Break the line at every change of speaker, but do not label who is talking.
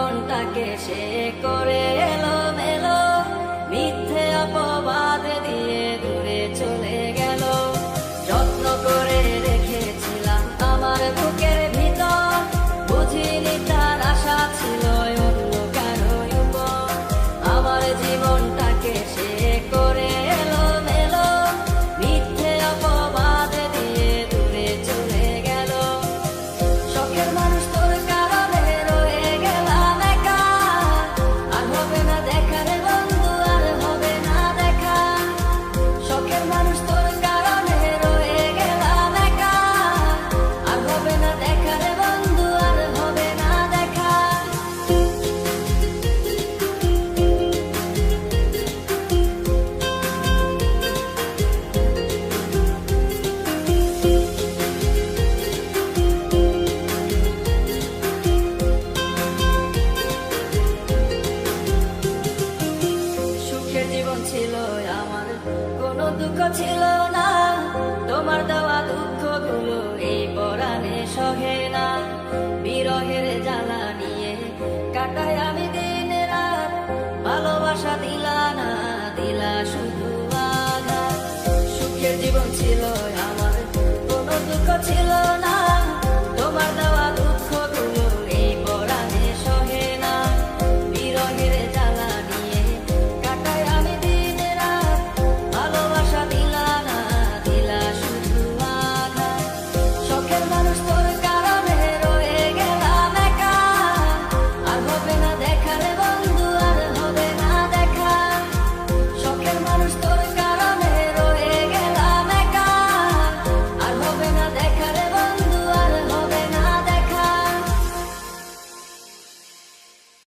জীবনটাকে সে করে এলোমেলো, মিথ্যে অপবাদ দিয়ে দূরে চলে গেল। যত্ন করে রেখেছিলাম আমার বুকের ভিতর, বুঝিনি তার আশা ছিল অন্য কারো উপর। আমার জীবনটাকে সে করে এলোমেলো, মিথ্যে অপবাদ দিয়ে দূরে চলে গেল। শখের মানুষ তোর কারণে রয়ে গেলাম একা, আর হবে না দেখা রে বন্ধু, আর হবে না দেখা। শখের মানুষ তোর কারণে রয়ে গেলাম একা, আর হবে না দেখা রে বন্ধু, আর হবে না দেখা। সুখের জীবন ছিল আমার, কোনো দুঃখ ছিল না, তোমার দেওয়া দুঃখগুলো এই পরাণে সহে না। বিরহের জ্বালা নিয়ে কাটাই আমি দিন রাত, ভালোবাসা দিলা না, দিলা শুধু আঘাত। সুখের জীবন ছিল আমার, কোনো দুঃখ ছিল না।